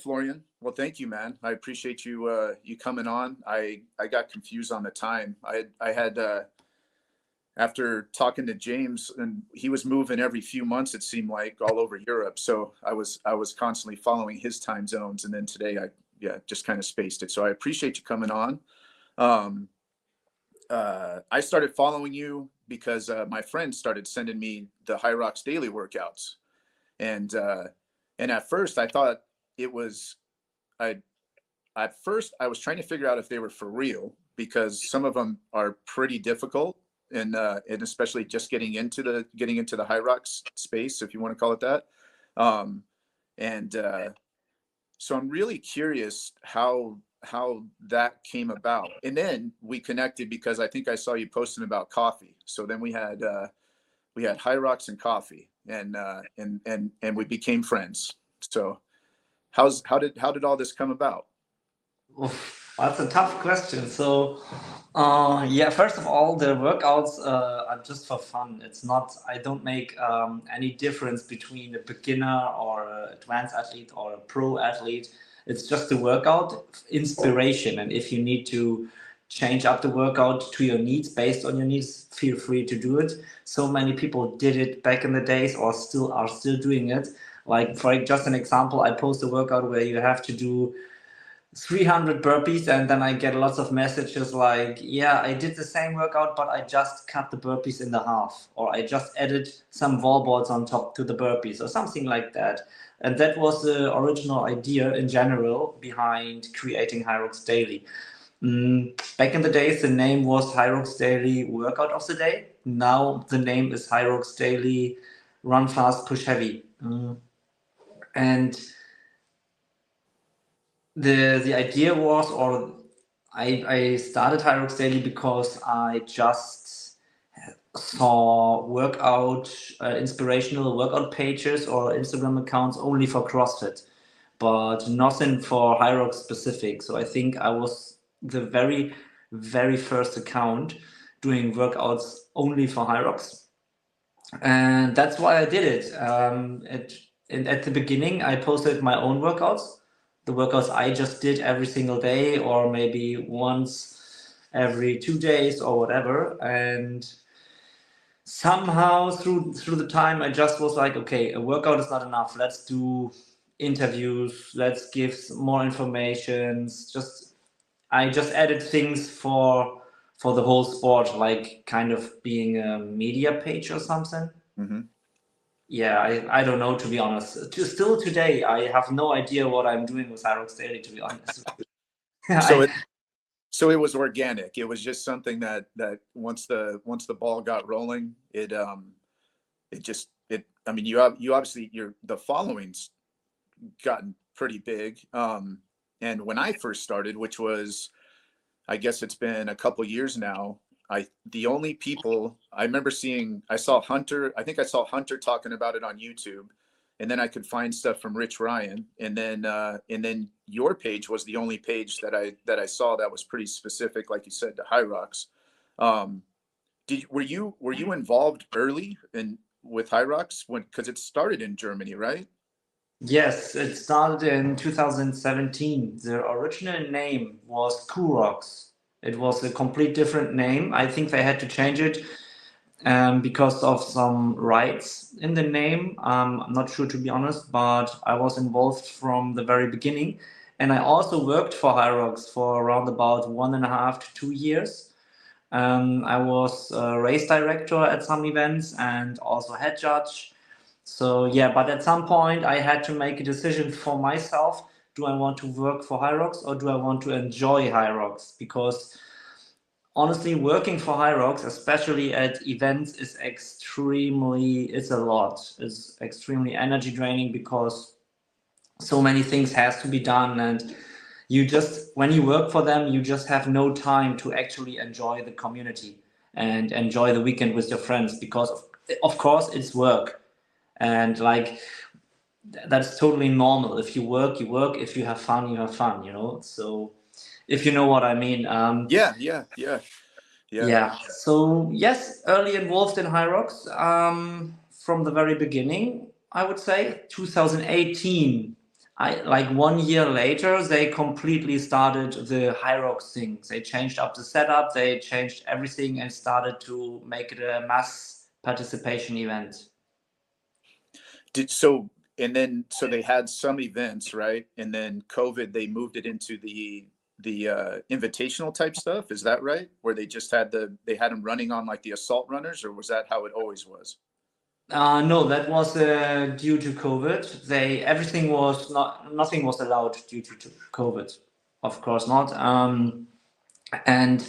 Florian. Well, thank you, man. I appreciate you coming on. I got confused on the time. I had after talking to James, and he was moving every few months, it seemed like, all over Europe. So I was constantly following his time zones, and then today I just kind of spaced it. So I appreciate you coming on. Um, I started following you because my friend started sending me the Hyrox Daily workouts, and at first I thought it was I at first I was trying to figure out if they were for real, because some of them are pretty difficult, and especially just getting into the high rocks space, if you want to call it that. um and So I'm really curious how that came about, and then we connected because I think I saw you posting about coffee. So then we had high rocks and coffee, and we became friends. So how did all this come about? Oof, that's a tough question. So, yeah, first of all, the workouts are just for fun. It's not, I don't make any difference between a beginner or an advanced athlete or a pro athlete. It's just a workout inspiration. And if you need to change up the workout to your needs, based on your needs, feel free to do it. So many people did it back in the days or still are still doing it. Like, for just an example, I post a workout where you have to do 300 burpees, and then I get lots of messages like, yeah, I did the same workout, but I just cut the burpees in the half, or I just added some wall balls on top to the burpees, or something like that. And that was the original idea in general behind creating Hyrox Daily. Back in the days, the name was Hyrox Daily Workout of the Day. Now the name is Hyrox Daily Run Fast, Push Heavy. And the idea was, or I started Hyrox Daily because I just saw workout inspirational workout pages or Instagram accounts only for CrossFit, but nothing for Hyrox specific. So I think I was the very first account doing workouts only for Hyrox, and that's why I did it. At the beginning, I posted my own workouts, the workouts I just did every single day, or maybe once every 2 days or whatever. And somehow through the time, I just was like, okay, a workout is not enough. Let's do interviews. Let's give more information. Just I just added things for the whole sport, like kind of being a media page or something. Hmm. Yeah, I don't know, to be honest. Still today, I have no idea what I'm doing with Hyrox Daily, to be honest. So I, so it was organic. It was just something that once the ball got rolling, it just it I mean, you obviously, the following's gotten pretty big. And when I first started, which was, I guess it's been a couple years now, the only people I remember seeing, I think I saw Hunter talking about it on YouTube, and then I could find stuff from Rich Ryan, and then your page was the only page that I saw that was pretty specific, like you said, to High Rocks. Um, were you involved early in with High Rocks, when, because it started in Germany, right? yes, it started in 2017. The original name was Kurox. It was a complete different name. I think they had to change it because of some rights in the name. I'm not sure, to be honest, but I was involved from the very beginning. And I also worked for Hyrox for around about 1.5 to 2 years. I was a race director at some events and also head judge. So yeah, but at some point I had to make a decision for myself. Do I want to work for Hyrox or do I want to enjoy Hyrox? Because honestly, working for Hyrox, especially at events, it's a lot. It's extremely energy draining because so many things has to be done, and you just when you work for them, you just have no time to actually enjoy the community and enjoy the weekend with your friends because of course it's work, and like that's totally normal. If you work, you work. If you have fun, you have fun. So if you know what I mean. Yeah, yeah, yeah, yeah. Yeah. So yes, early involved in Hyrox from the very beginning. I would say 2018. I like 1 year later, they completely started the Hyrox thing. They changed up the setup, they changed everything, and started to make it a mass participation event. Did so, and then so they had some events, right? And then COVID, they moved it into the invitational type stuff. Is that right? Where they just had they had them running on like the assault runners, or was that how it always was? No, that was due to COVID. Everything was not, nothing was allowed due to COVID. Of course not. And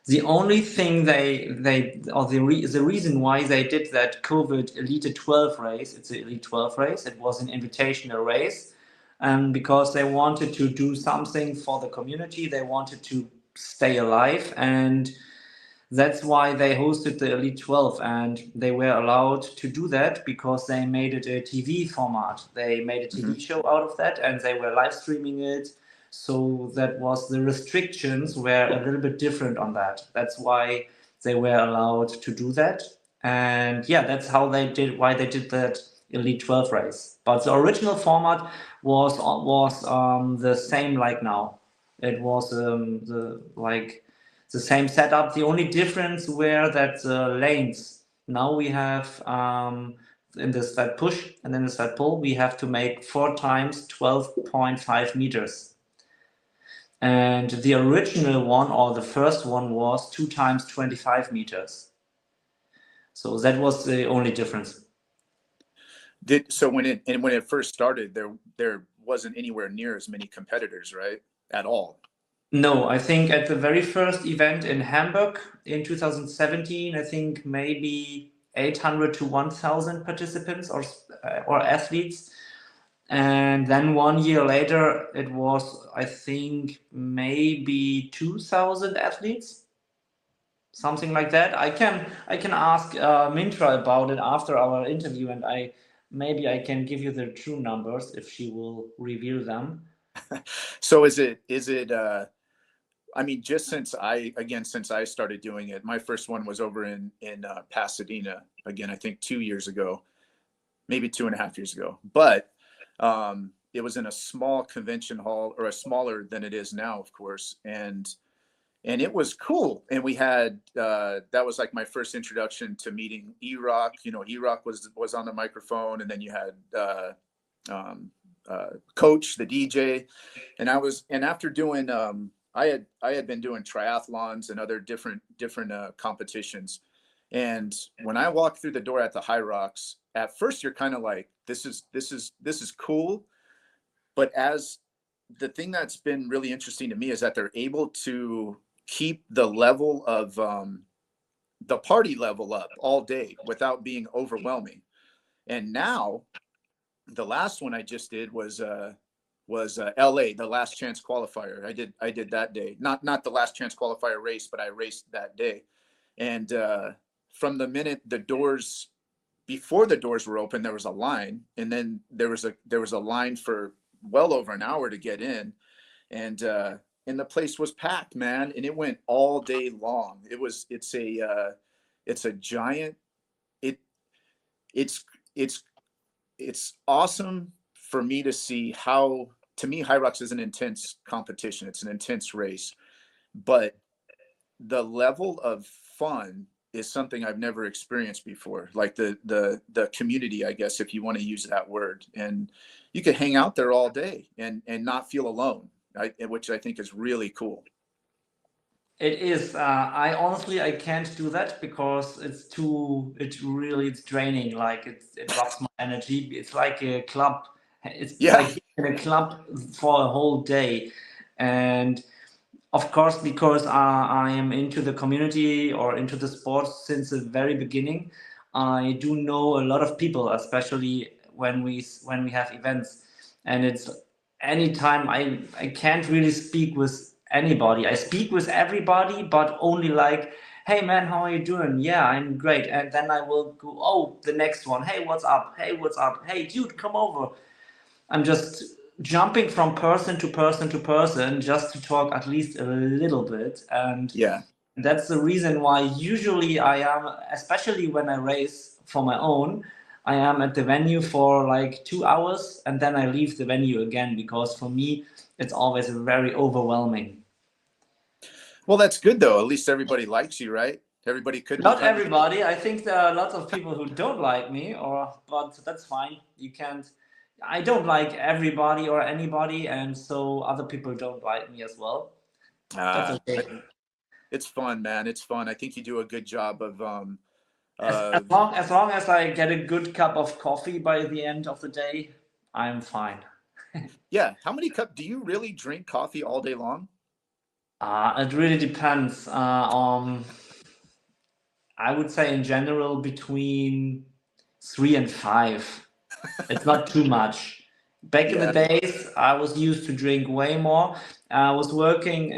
the only thing the reason why they did that COVID Elite 12 race, it's an Elite 12 race, it was an invitational race, because they wanted to do something for the community, they wanted to stay alive, and that's why they hosted the Elite 12, and they were allowed to do that because they made it a TV format. They made a Hmm. TV show out of that, and they were live streaming it. So that was the restrictions were a little bit different on that. That's why they were allowed to do that. And yeah, that's how they did why they did that Elite 12 race. But the original format was the same like now. It was the same setup. The only difference were that the lanes. Now we have in the sled push and then the sled pull, we have to make 4 times 12.5 meters. And the original one or the first one was 2 times 25 meters. So that was the only difference. So when it first started, there wasn't anywhere near as many competitors, right? At all. No, I think at the very first event in Hamburg in 2017, I think maybe 800 to 1,000 participants or athletes. And then 1 year later, it was, I think, maybe 2,000 athletes, something like that. I can ask Mintra about it after our interview, and I can give you the true numbers if she will reveal them. So I mean, just since I started doing it, my first one was over in Pasadena. Again, I think 2 years ago, maybe 2.5 years ago. But it was in a small convention hall, or a smaller than it is now, of course, and it was cool. And we had that was like my first introduction to meeting E-Rock. You know, E-Rock was on the microphone, and then you had Coach, the DJ, and after doing I had been doing triathlons and other different competitions. And when I walked through the door at the Hyrox, at first you're kind of like, this is cool. But as the thing that's been really interesting to me is that they're able to keep the level of the party level up all day without being overwhelming. And now the last one I just did was LA, the last chance qualifier. I did that day. Not the last chance qualifier race, but I raced that day. And from the minute before the doors were open, there was a line, and then there was a line for well over an hour to get in, and the place was packed, man, and it went all day long. It's a giant. It it's it's it's awesome for me to see how, to me, Hyrox is an intense competition. It's an intense race, but the level of fun is something I've never experienced before. Like the community, I guess, if you want to use that word, and you could hang out there all day and not feel alone, which I think is really cool. It is. I can't do that because it's draining. Like it robs my energy. It's like a club. It's Yeah, like in a club for a whole day. And of course, because I am into the community or into the sports since the very beginning, I do know a lot of people, especially when we have events. And it's anytime I can't really speak with anybody. I speak with everybody, but only like, hey man, how are you doing? Yeah, I'm great. And then I will go, oh, the next one. Hey, what's up? Hey, what's up? Hey, dude, come over. I'm just jumping from person to person to person just to talk at least a little bit. And yeah, that's the reason why usually I am, especially when I race for my own, I am at the venue for like 2 hours and then I leave the venue again because for me it's always very overwhelming. Well, that's good though. At least everybody likes you, right? Everybody could be Not kind of. everybody. I think there are lots of people who don't like me, or but that's fine. You can't. I don't like everybody or anybody, and so other people don't like me as well. That's Uh, okay. it's fun, man. It's fun. I think you do a good job of As long as I get a good cup of coffee by the end of the day, I'm fine. yeah. How many cup do you really drink coffee all day long? It really depends. I would say in general between 3 and 5. It's not too much. Back in the Yeah. days, I was used to drink way more. I was working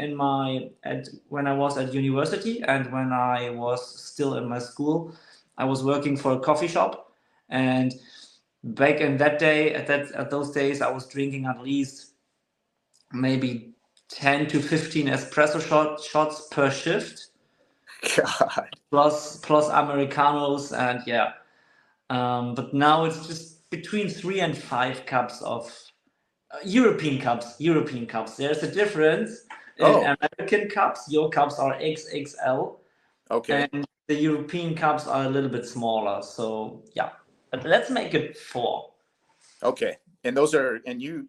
when I was at university and when I was still in my school, I was working for a coffee shop. And back in that day, at those days, I was drinking at least maybe 10 to 15 espresso shots per shift, God. plus Americanos, and yeah. But now it's just between 3 and 5 cups of European cups. European cups. There's a difference in Oh, American cups. Your cups are XXL, okay. and the European cups are a little bit smaller. So yeah, but let's make it 4. Okay. And those are, and you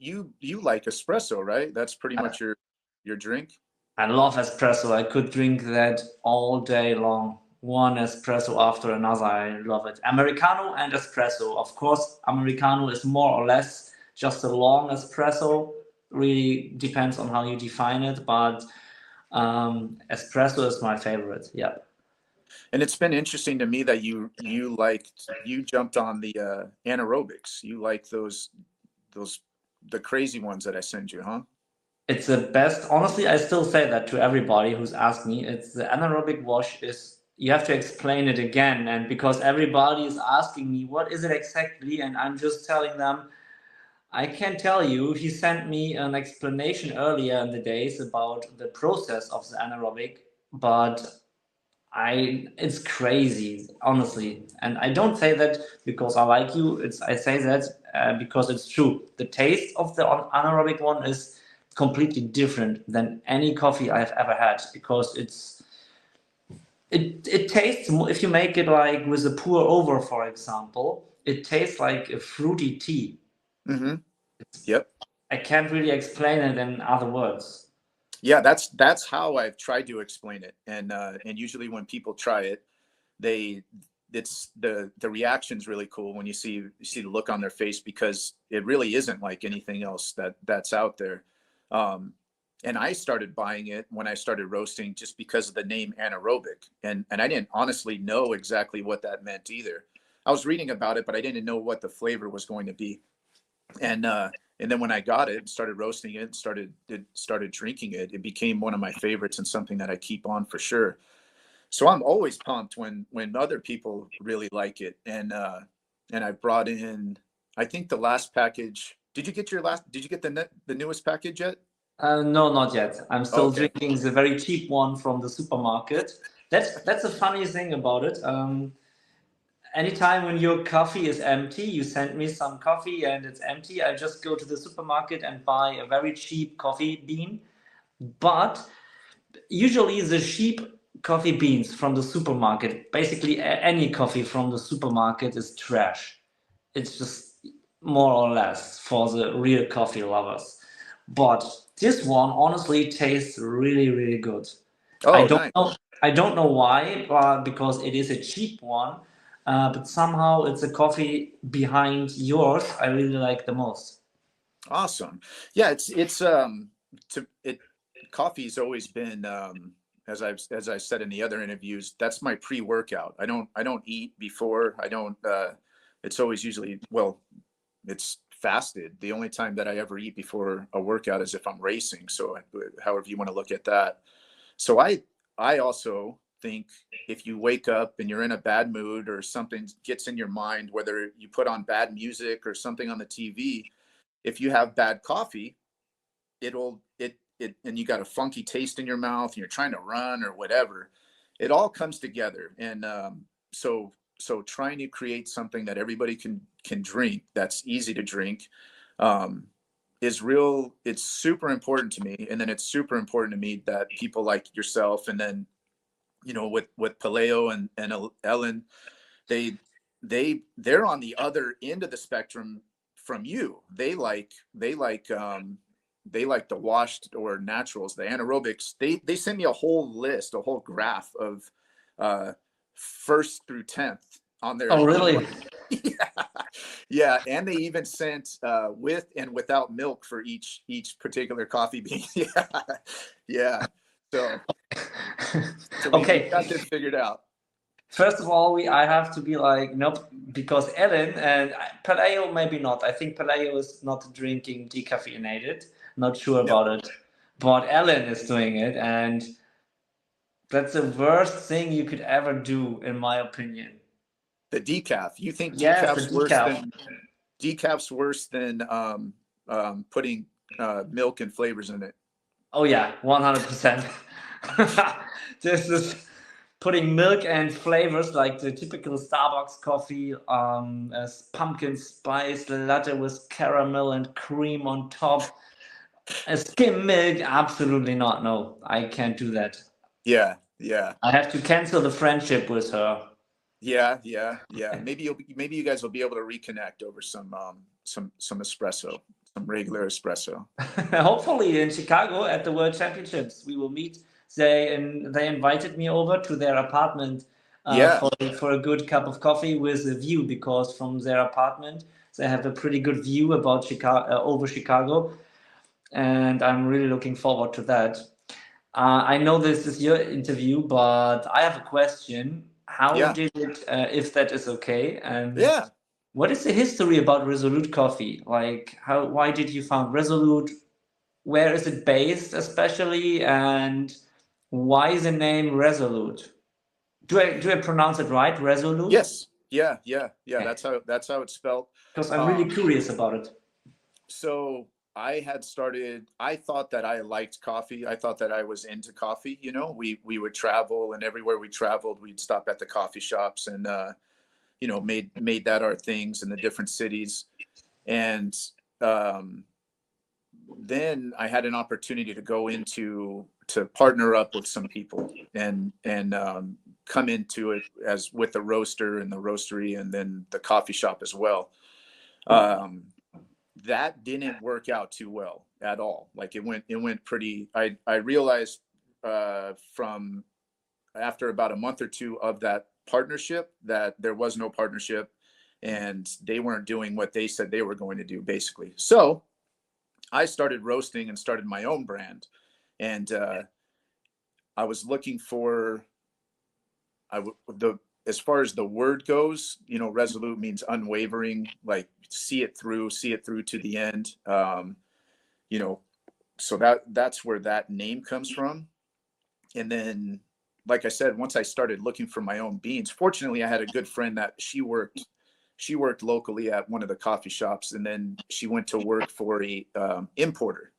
like espresso, right? That's pretty much your drink. I love espresso. I could drink that all day long. One espresso after another. I love it. Americano and espresso. Of course, Americano is more or less just a long espresso. Really depends on how you define it, but espresso is my favorite. Yeah. And it's been interesting to me that you jumped on the anaerobics. You like those the crazy ones that I send you, huh? It's the best. Honestly, I still say that to everybody who's asked me. It's the anaerobic wash is you have to explain it again, and because everybody is asking me what is it exactly, and I'm just telling them I can tell you. He sent me an explanation earlier in the days about the process of the anaerobic, but it's crazy, honestly, and I don't say that because I like you. I say that because it's true. The taste of the anaerobic one is completely different than any coffee I've ever had because it tastes if you make it like with a pour over, for example, it tastes like a fruity tea. Mm-hmm. Yep. I can't really explain it in other words. Yeah, that's how I've tried to explain it. And usually when people try it, they it's the reaction's really cool when you see the look on their face because it really isn't like anything else that's out there. Um, and I started buying it when I started roasting just because of the name anaerobic, and I didn't honestly know exactly what that meant either. I was reading about it, but I didn't know what the flavor was going to be. And then when I got it, started roasting it, started drinking it, it became one of my favorites and something that I keep on for sure. So I'm always pumped when other people really like it. And I brought in, I think the last package. Did you get the newest package yet? No, not yet. I'm still Okay. drinking the very cheap one from the supermarket. That's a funny thing about it. Anytime when your coffee is empty, you send me some coffee and it's empty. I just go to the supermarket and buy a very cheap coffee bean. But usually the cheap coffee beans from the supermarket, basically any coffee from the supermarket is trash. It's just more or less for the real coffee lovers. But this one honestly tastes really, really good. I Oh, don't nice. know. I don't know why, because it is a cheap one. But somehow it's a coffee behind yours I really like the most. Awesome. Yeah, it's to it coffee's always been as I said in the other interviews, that's my pre-workout. I don't eat before. I don't it's always usually well, it's fasted. The only time that I ever eat before a workout is if I'm racing. So however you want to look at that. So I also think if you wake up and you're in a bad mood or something gets in your mind, whether you put on bad music or something on the TV, if you have bad coffee, and you got a funky taste in your mouth and you're trying to run or whatever, it all comes together. And so so trying to create something that everybody can drink, that's easy to drink, um, is real. It's super important to me. And then it's super important to me that people like yourself, and then, with Paleo and Ellen, they they're on the other end of the spectrum from you. They like the washed or naturals, the anaerobics. They send me a whole list, a whole graph of uh first through 10th on their Oh, email. really? Yeah, yeah, and they even sent with and without milk for each particular coffee bean. Yeah, yeah. So we Okay. got this figured out. First of all, I have to be like, nope, because Ellen and Paleo, maybe not. I think Paleo is not drinking decaffeinated. Not sure Yep. about it. But Ellen is doing it, and that's the worst thing you could ever do, in my opinion. The decaf. You think Yes, the decaf's worse decaf. than putting milk and flavors in it? Oh yeah, 100%. This is putting milk and flavors like the typical Starbucks coffee, as pumpkin spice latte with caramel and cream on top. A skim milk, absolutely not. No, I can't do that. Yeah, yeah, I have to cancel the friendship with her. yeah, yeah, yeah. Maybe you guys will be able to reconnect over some espresso, some regular espresso. Hopefully in Chicago at the World Championships, we will meet. They invited me over to their apartment Yeah, for a good cup of coffee with a view, because from their apartment they have a pretty good view about Chicago, over Chicago, and I'm really looking forward to that. I know this is your interview, but I have a question. How yeah, did it, if that is okay? yeah. What is the history about Resolute Coffee? Like, why did you found Resolute? Where is it based, especially, and why the name Resolute? Do I pronounce it right? Resolute? Yes, yeah, yeah, yeah. Okay. That's how it's spelled. Because I'm really Um, curious about it. so I thought that I liked coffee. I thought that I was into coffee. We would travel, and everywhere we traveled, we'd stop at the coffee shops, and made that our things in the different cities. And um, then I had an opportunity to go into to partner up with some people, and come into it as with the roaster and the roastery, and then the coffee shop as well. Um, that didn't work out too well at all. Like it went pretty. I realized from after about a month or two of that partnership that there was no partnership, and they weren't doing what they said they were going to do, basically. So I started roasting and started my own brand, and I was looking for the as far as the word goes, resolute means unwavering, like see it through to the end. You know, so that's where that name comes from. And then, like I said, once I started looking for my own beans, fortunately, I had a good friend that she worked locally at one of the coffee shops, and then she went to work for a importer.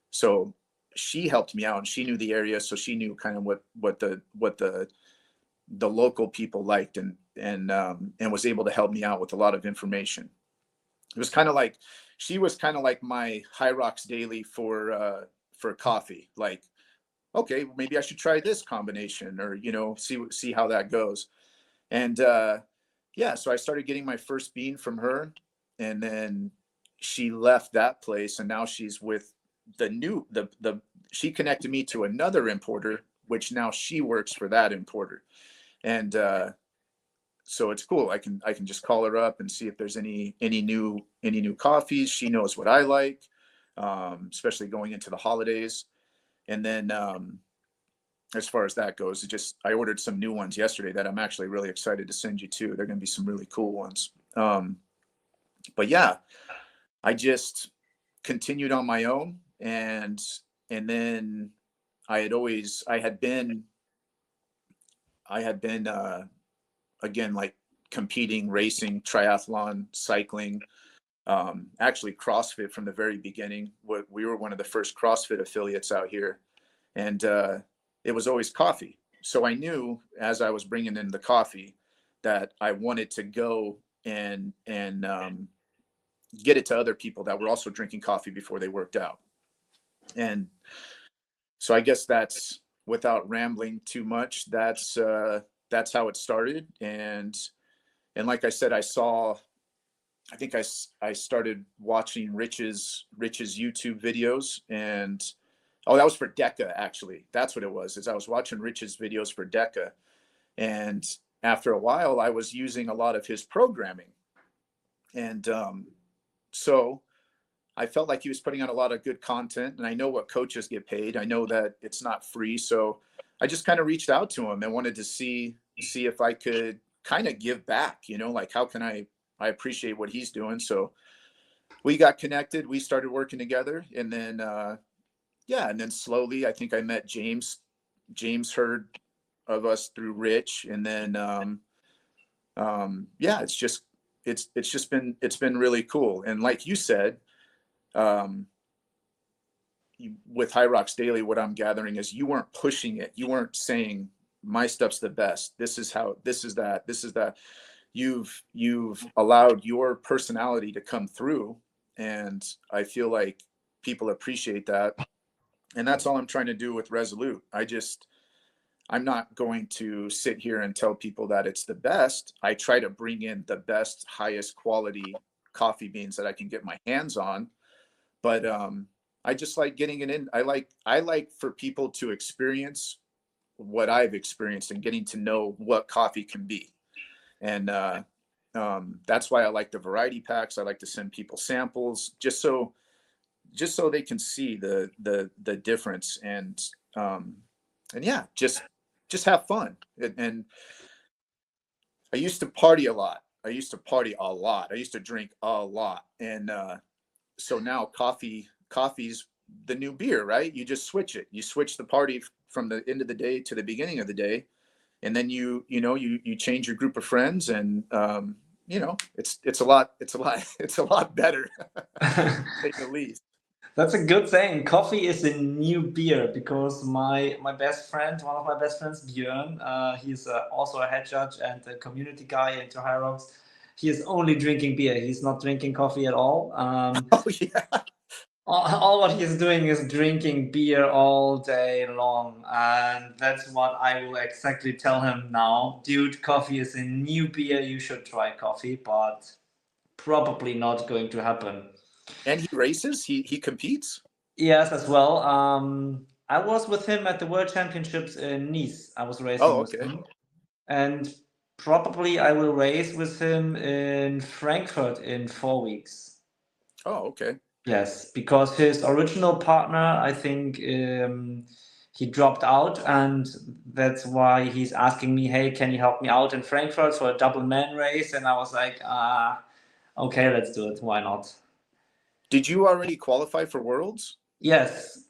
So she helped me out, and she knew the area, so she knew kind of what the local people liked, and was able to help me out with a lot of information. It was kind of like she was kind of like my Hyrox Daily for coffee. Like, okay, maybe I should try this combination, or see how that goes. And yeah, so I started getting my first bean from her, and then she left that place, and now she's with the she connected me to another importer, which now she works for that importer. And so it's cool. I can just call her up and see if there's any new coffees. She knows what I like, especially going into the holidays. And then as far as that goes, I ordered some new ones yesterday that I'm actually really excited to send you to. They're going to be some really cool ones. But yeah, I just continued on my own, and then I had been again, like, competing, racing, triathlon, cycling, actually CrossFit from the very beginning. We were one of the first CrossFit affiliates out here, and it was always coffee. So I knew as I was bringing in the coffee that I wanted to go and get it to other people that were also drinking coffee before they worked out. And so I guess that's, without rambling too much, that's how it started. And like I said, I think I started watching Rich's YouTube videos, and oh, that was for DECA, actually. That's what it was, is I was watching Rich's videos for DECA. And after a while, I was using a lot of his programming. And so I felt like he was putting out a lot of good content, and I know what coaches get paid. I know that it's not free. So I just kind of reached out to him and wanted to see if I could kind of give back, like how can I appreciate what he's doing. So we got connected, we started working together, and then, and then slowly, I think I met James. James heard of us through Rich. And then, it's been really cool. And like you said, with Hyrox Daily, what I'm gathering is you weren't pushing it. You weren't saying my stuff's the best. This is that. You've allowed your personality to come through. And I feel like people appreciate that. And that's all I'm trying to do with Resolute. I'm not going to sit here and tell people that it's the best. I try to bring in the best, highest quality coffee beans that I can get my hands on. But I just like getting it in. I like for people to experience what I've experienced and getting to know what coffee can be. And that's why I like the variety packs. I like to send people samples just so they can see the difference. And yeah, just have fun. And I used to party a lot. I used to drink a lot. And so now coffee's the new beer, right? You just switch it. You switch the party from the end of the day to the beginning of the day. And then you change your group of friends, and it's a lot better, to say the least. That's a good thing. Coffee is a new beer, because my best friend, one of my best friends, Björn, he's also a head judge and a community guy into Hyrox. He is only drinking beer. He's not drinking coffee at all. Oh yeah. All what he's doing is drinking beer all day long. And that's what I will exactly tell him now. Dude, coffee is a new beer. You should try coffee, but probably not going to happen. And he races. He competes. Yes, as well. I was with him at the World Championships in Nice. I was racing Oh, with okay. him, and probably I will race with him in Frankfurt in 4 weeks. Oh, okay. Yes, because his original partner, I think, he dropped out, and that's why he's asking me, "Hey, can you help me out in Frankfurt for a double man race?" And I was like, "Okay, let's do it. Why not?" Did you already qualify for Worlds? Yes,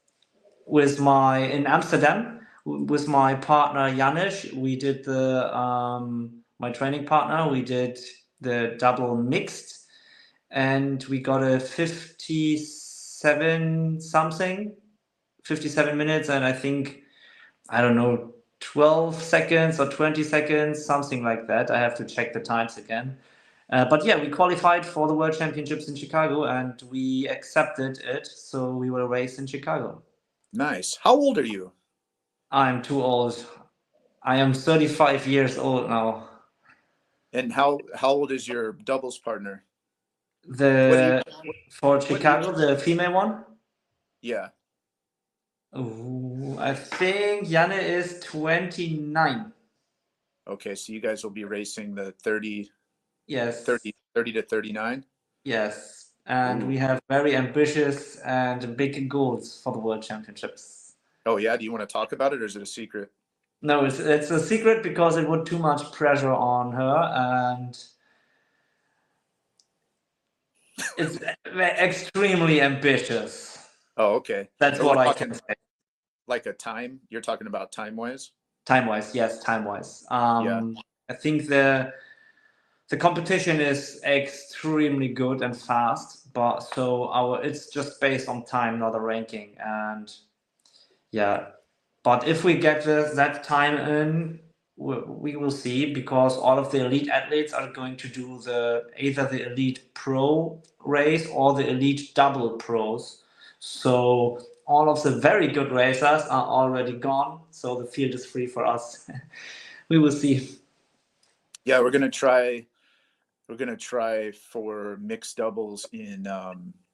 in Amsterdam with my partner Janis, we did my training partner. We did the double mixed, and we got a 57 minutes, and I think, I don't know, 12 seconds or 20 seconds, something like that. I have to check the times again. But yeah, we qualified for the World Championships in Chicago, and we accepted it, so we will race in Chicago. Nice. How old are you? I'm too old. I am 35 years old now. And how old is your doubles partner? For Chicago, the female one? Yeah. Ooh, I think Janne is 29. Okay, so you guys will be racing the 30 Yes. 30 to 39? Yes. And we have very ambitious and big goals for the World Championships. Oh yeah, do you want to talk about it, or is it a secret? No, it's a secret, because it would too much pressure on her, and it's extremely ambitious. Oh, okay. That's what I can say. Like a time? You're talking about time-wise? Time-wise, yes, time-wise. Yeah. I think the competition is extremely good and fast, but it's just based on time, not a ranking. And yeah, but if we get that time in, we will see, because all of the elite athletes are going to do either the elite pro race or the elite double pros. So all of the very good racers are already gone. So the field is free for us. We will see. Yeah, we're gonna try. We're gonna try for mixed doubles in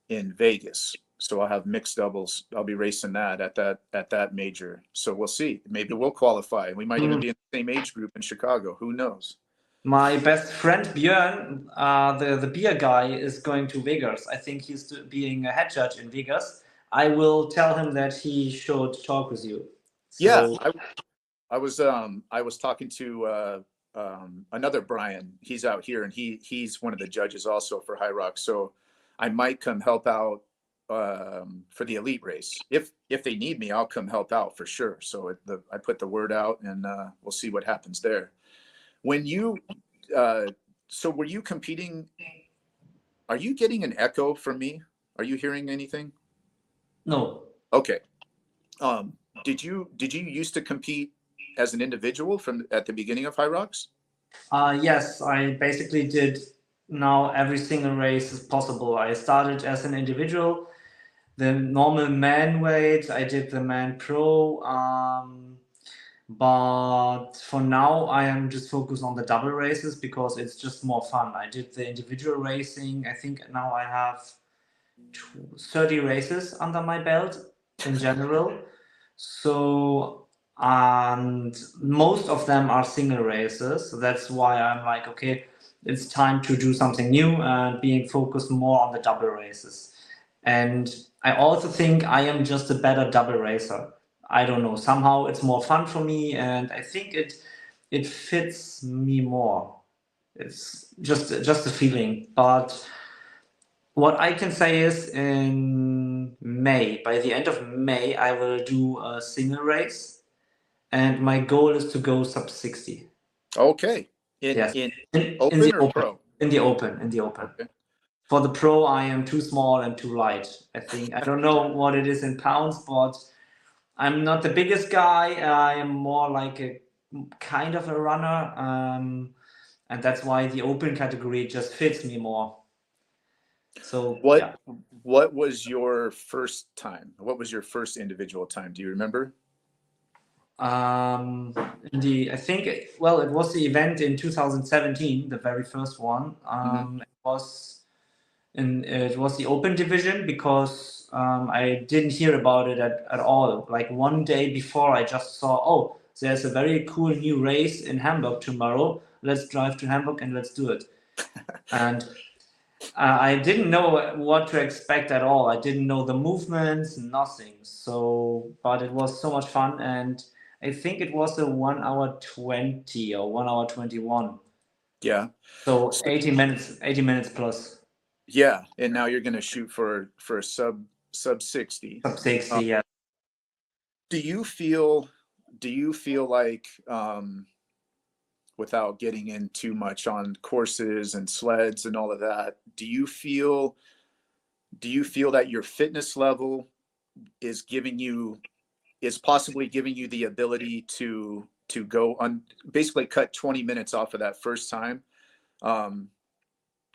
Vegas. So I'll have mixed doubles. I'll be racing that at that major. So we'll see. Maybe we'll qualify. We might even be in the same age group in Chicago. Who knows? My best friend Björn, the beer guy, is going to Vegas. I think he's being a head judge in Vegas. I will tell him that he should talk with you. Yeah, So I was talking to another Brian. He's out here, and he's one of the judges also for Hyrox. So I might come help out for the elite race. If they need me, I'll come help out for sure. So I put the word out, and we'll see what happens there. When you so were you competing? Are you getting an echo from me? Are you hearing anything? no. Okay. Did you used to compete as an individual from at the beginning of Hyrox? Yes, I basically did now every single race is possible. I started as an individual, the normal man weight. I did the man pro. But for now, I am just focused on the double races because it's just more fun. I did the individual racing. I think now I have 30 races under my belt in general. So, and most of them are single races. So that's why I'm like, okay, it's time to do something new and being focused more on the double races. And I also think I am just a better double racer. I don't know. Somehow it's more fun for me, and I think it fits me more. It's just a feeling. But what I can say is in May, by the end of May, I will do a single race, and my goal is to go sub 60. Okay. Yes, In in the open or open, pro? in the open. Okay. For the pro, I am too small and too light. I think I don't know what it is in pounds, but I'm not the biggest guy. I am more like a kind of a runner, and that's why the open category just fits me more. So What yeah. what was your first time? What was your first individual time? Do you remember? I think well, it was the event in 2017, the very first one. Hmm. It was the open division because I didn't hear about it at all. Like one day before, I just saw, oh, there's a very cool new race in Hamburg tomorrow. Let's drive to Hamburg and let's do it. And I didn't know what to expect at all. I didn't know the movements, nothing. So, but it was so much fun, and I think it was a 1 hour 20 or 1 hour 21. Yeah. So So 80 minutes plus. yeah, and now you're going to shoot for a sub 60. Sub 60, Um, yeah. do you feel like without getting in too much on courses and sleds and all of that, do you feel that your fitness level is possibly giving you the ability to go on, basically cut 20 minutes off of that first time? um,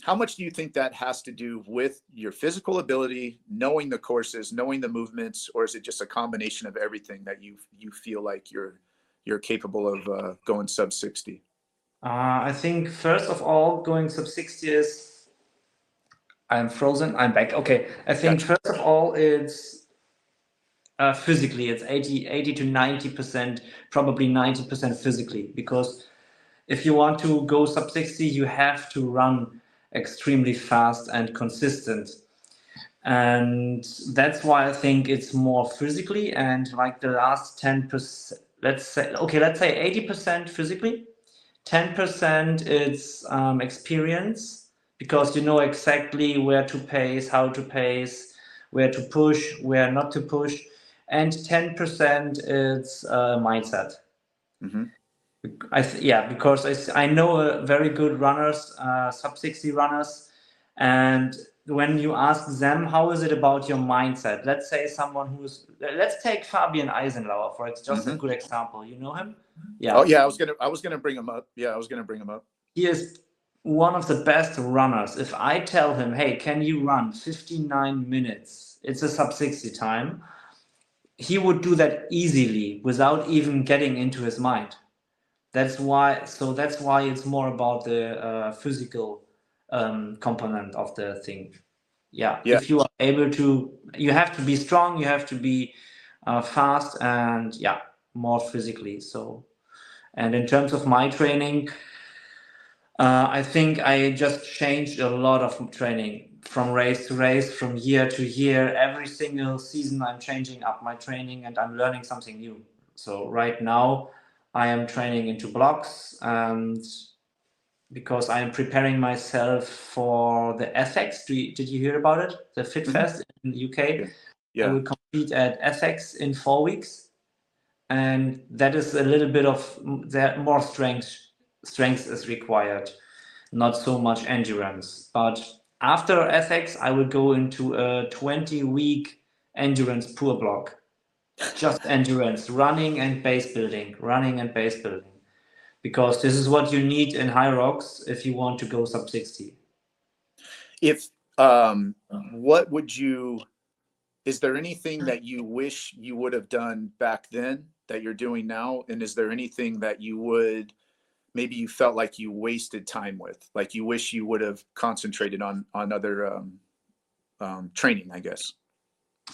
how much do you think that has to do with your physical ability, knowing the courses, knowing the movements, or is it just a combination of everything that you feel like you're capable of going sub 60? I think first of all, going sub 60 is I'm frozen. I'm back. Okay. I think Gotcha. first of all, it's physically, it's 80 to 90%, probably 90% physically, because if you want to go sub 60, you have to run extremely fast and consistent. And that's why I think it's more physically, and like the last 10%, let's say 80% physically, 10% it's experience, because you know exactly where to pace, how to pace, where to push, where not to push, and 10% it's mindset. Hmm. Yeah, because I know very good runners, sub 60 runners, and when you ask them, how is it about your mindset? Let's say let's take Fabian Eisenlauer for it's just a Hmm. good example. You know him? Oh Yeah. yeah, I was gonna bring him up. Yeah, I was gonna bring him up. He is one of the best runners. If I tell him, hey, can you run 59 minutes? It's a sub 60 time. He would do that easily without even getting into his mind. That's why it's more about the physical component of the thing. Yeah, Yeah, if you are able to, you have to be strong, you have to be fast, and yeah, more physically. So, and in terms of my training, I think I just changed a lot of training from race to race, from year to year. Every single season, I'm changing up my training and I'm learning something new. So right now, I am training into blocks, and because I am preparing myself for the FX. Did you hear about it? The Fit hmm, Fest in the UK. yeah, I yeah. will compete at FX in 4 weeks, and that is a little bit of that more strength is required, not so much endurance. But after FX, I will go into a 20-week endurance pure block, just endurance, running and base building, because this is what you need in Hyrox if you want to go sub 60. If what would you? Is there anything that you wish you would have done back then that you're doing now? And is there anything that you would maybe you felt like you wasted time with, like you wish you would have concentrated on other training, I guess?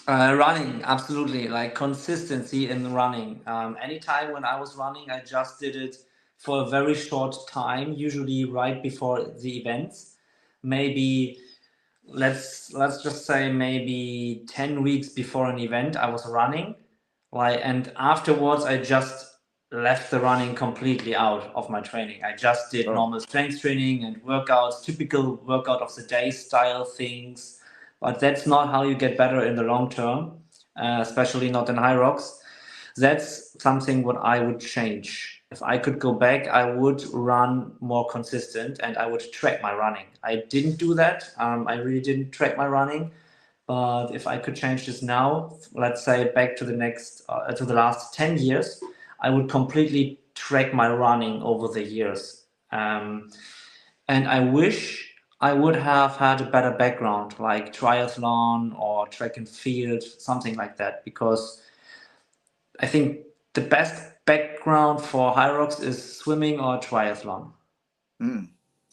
Running, absolutely, like consistency in running. Anytime when I was running, I just did it for a very short time, usually right before the events. Maybe let's just say maybe 10 weeks before an event I was running, like, and afterwards I just left the running completely out of my training. I just did Oh, normal strength training and workouts, typical workout of the day style things, but that's not how you get better in the long term, especially not in high rocks. That's something what I would change. If I could go back, I would run more consistent and I would track my running. I didn't do that. I really didn't track my running. But if I could change this now, let's say back to the last 10 years, I would completely track my running over the years. And I wish I would have had a better background, like triathlon or track and field, something like that, because I think the best background for Hyrox is swimming or triathlon, mm,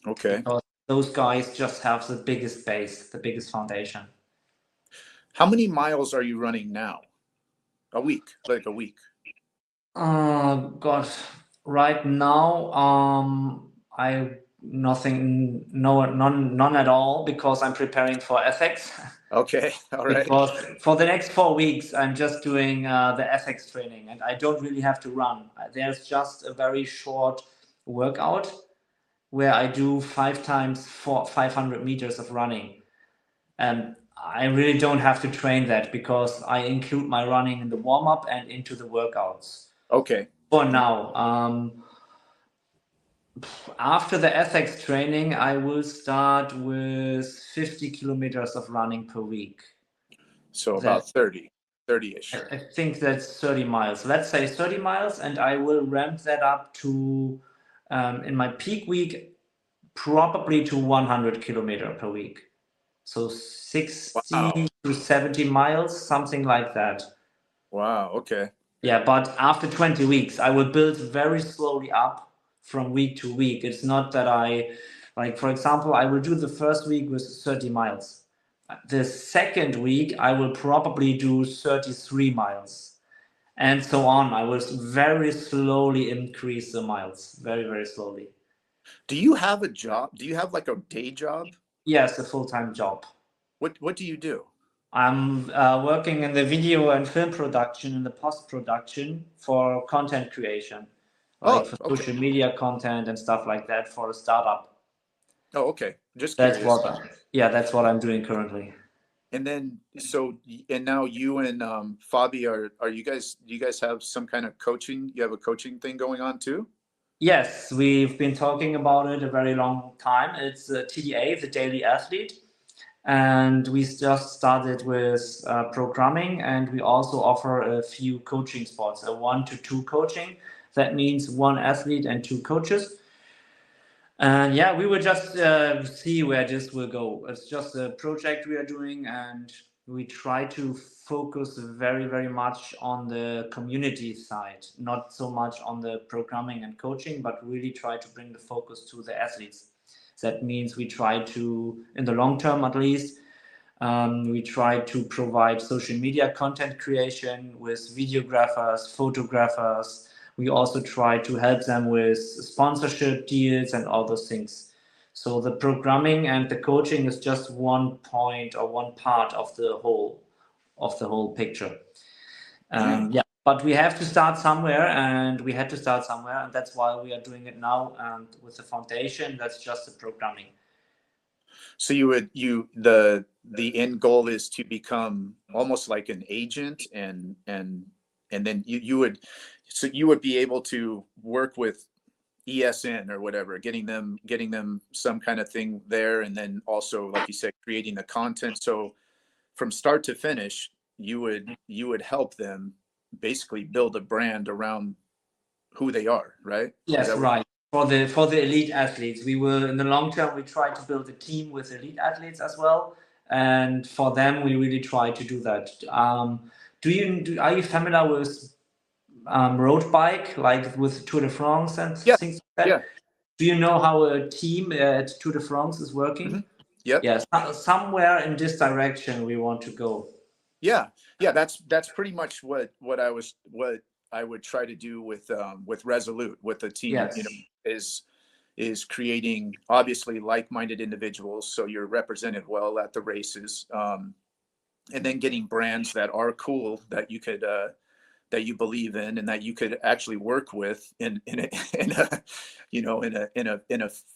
okay. because those guys just have the biggest base, the biggest foundation. How many miles are you running now? A week, like a week. God, right now, I nothing, no, none at all, because I'm preparing for ethics. Okay, all right. Because for the next 4 weeks, I'm just doing the ethics training, and I don't really have to run. There's just a very short workout where I do 5 times 500 meters of running. And I really don't have to train that because I include my running in the warm up and into the workouts Okay. for now. After the ethics training, I will start with 50 kilometers of running per week. So That about 30-ish. I think that's 30 miles. Let's say 30 miles, and I will ramp that up to, in my peak week, probably to 100 kilometer per week. So 60 Wow. to 70 miles, something like that. Wow. Okay. Yeah, but after 20 weeks, I will build very slowly up from week to week. It's not that like, for example, I will do the first week with 30 miles. The second week, I will probably do 33 miles, and so on. I will very slowly increase the miles, very, very slowly. Do you have a job? Do you have like a day job? Yes, a full-time job. What do you do? I'm working in the video and film production, in the post-production for content creation, like Oh, for okay. social media content and stuff like that for a startup. Oh, okay. Just That's curious. that's what I'm doing currently. And then and now you and Fabi are you guys do you guys have some kind of coaching? You have a coaching thing going on too? Yes, we've been talking about it a very long time. It's TDA, the Daily Athlete, And we just started with programming, and we also offer a few coaching spots, a 1-to-2 coaching. That means one athlete and two coaches. And yeah, we will just see where this will go. It's just a project we are doing, and we try to focus very, very much on the community side, not so much on the programming and coaching, but really try to bring the focus to the athletes. That means we try to, in the long term at least, we try to provide social media content creation with videographers, photographers. We also try to help them with sponsorship deals and all those things. So the programming and the coaching is just one point or one part of the whole picture. Yeah, but we have to start somewhere, and we had to start somewhere, and that's why we are doing it now. And with the foundation, that's just the programming. So the end goal is to become almost like an agent, and then you would be able to work with ESN or whatever, getting them some kind of thing there, and then also, like you said, creating the content. So from start to finish, you would help them basically build a brand around who they are, right? Yes, right. For the elite athletes, we will, in the long term, we try to build a team with elite athletes as well, and for them, we really try to do that. Are you familiar with road bike, like with Tour de France and Yeah, things like yeah. that? Do you know how a team at Tour de France is working? Yep. Yes, somewhere in this direction we want to go. Yeah, yeah, that's pretty much what I would try to do with Resolute, with the team, Yes. is creating obviously like-minded individuals, so you're represented well at the races, and then getting brands that are cool, that you could that you believe in, and that you could actually work with in a